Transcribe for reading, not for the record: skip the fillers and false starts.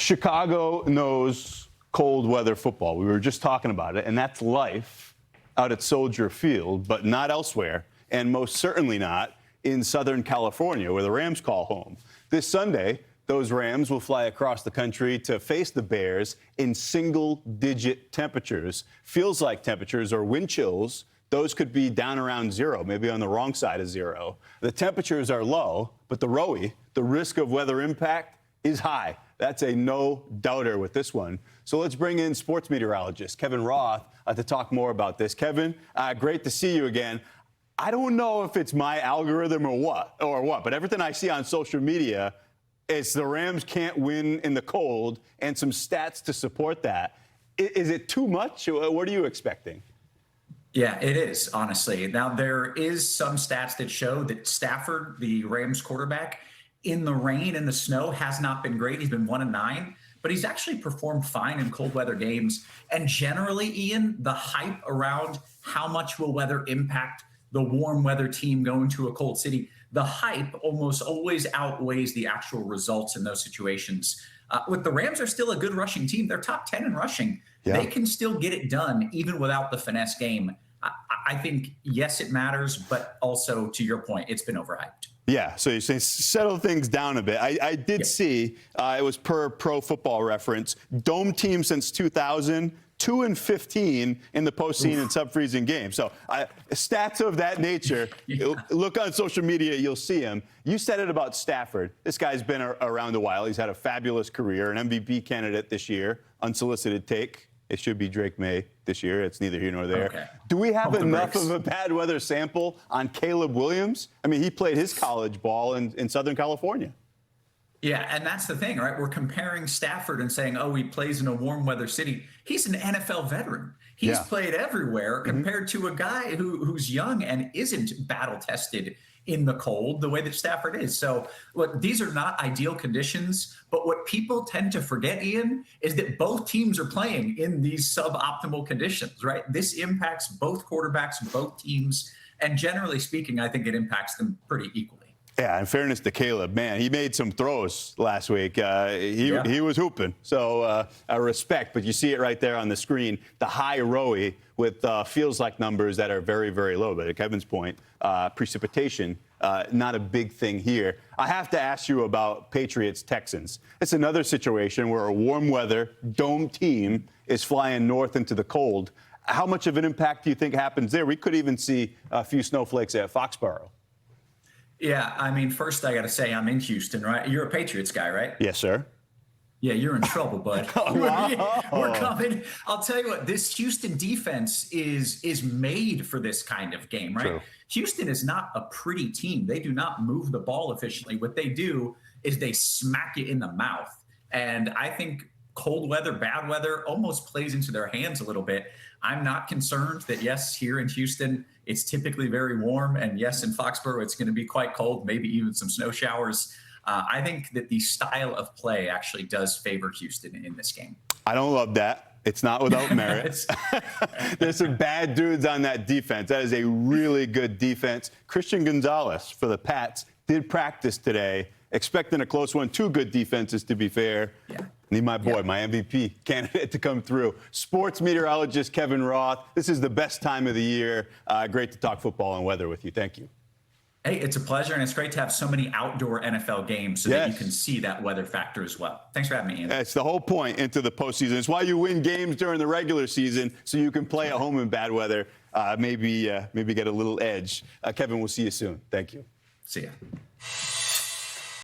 Chicago knows cold weather football. We were just talking about it, and that's life out at Soldier Field, but not elsewhere, and most certainly not in Southern California, where the Rams call home. This Sunday, those Rams will fly across the country to face the Bears in single-digit temperatures. Feels like temperatures or wind chills. Those could be down around zero, maybe on the wrong side of zero. The temperatures are low, but the ROE, the risk of weather impact, is high. That's a no-doubter with this one. So let's bring in sports meteorologist Kevin Roth to talk more about this. Kevin, great to see you again. I don't know if it's my algorithm or what, but everything I see on social media is the Rams can't win in the cold and some stats to support that. Is it too much? What are you expecting? Yeah, it is, honestly. Now, there is some stats that show that Stafford, the Rams quarterback, in the rain and the snow has not been great. He's been 1-9, but he's actually performed fine in cold weather games. And generally, Ian, the hype around how much will weather impact the warm weather team going to a cold city, the hype almost always outweighs the actual results in those situations. With the Rams are still a good rushing team. They're top 10 in rushing. Yeah. They can still get it done even without the finesse game. I think, yes, it matters, but also, to your point, it's been overhyped. Yeah, so you say settle things down a bit. I did see, it was per Pro Football Reference, dome team since 2000, 2-15 in the postseason and sub-freezing games. So stats of that nature, look on social media, you'll see them. You said it about Stafford. This guy's been around a while. He's had a fabulous career, an MVP candidate this year, unsolicited take. It should be Drake May this year. It's neither here nor there. Okay. Do we have enough of a bad weather sample on Caleb Williams? I mean, he played his college ball in Southern California. Yeah, and that's the thing, right? We're comparing Stafford and saying, oh, he plays in a warm weather city. He's an NFL veteran. He's played everywhere compared to a guy who's young and isn't battle tested in the cold the way that Stafford is. So look, these are not ideal conditions, but what people tend to forget, Ian, is that both teams are playing in these suboptimal conditions, right? This impacts both quarterbacks, both teams, and generally speaking, I think it impacts them pretty equally. Yeah, in fairness to Caleb, man, he made some throws last week. He was hooping, so respect. But you see it right there on the screen, the high ROE with feels like numbers that are very, very low. But at Kevin's point, precipitation, not a big thing here. I have to ask you about Patriots-Texans. It's another situation where a warm weather dome team is flying north into the cold. How much of an impact do you think happens there? We could even see a few snowflakes at Foxborough. Yeah, I mean, first I got to say I'm in Houston, right? You're a Patriots guy, right? Yes, sir. Yeah, you're in trouble, bud. We're coming. I'll tell you what, this Houston defense is made for this kind of game, right? True. Houston is not a pretty team. They do not move the ball efficiently. What they do is they smack you in the mouth. And I think cold weather, bad weather almost plays into their hands a little bit. I'm not concerned that, yes, here in Houston, it's typically very warm. And yes, in Foxborough, it's going to be quite cold, maybe even some snow showers. I think that the style of play actually does favor Houston in this game. I don't love that. It's not without merit. There's some bad dudes on that defense. That is a really good defense. Christian Gonzalez for the Pats did practice today, expecting a close one. Two good defenses, to be fair. Yeah. Need my boy, my MVP candidate to come through. Sports meteorologist Kevin Roth. This is the best time of the year. Great to talk football and weather with you. Thank you. Hey, it's a pleasure, and it's great to have so many outdoor NFL games so that you can see that weather factor as well. Thanks for having me, Ian. That's the whole point into the postseason. It's why you win games during the regular season, so you can play at home in bad weather, maybe get a little edge. Kevin, we'll see you soon. Thank you. See ya.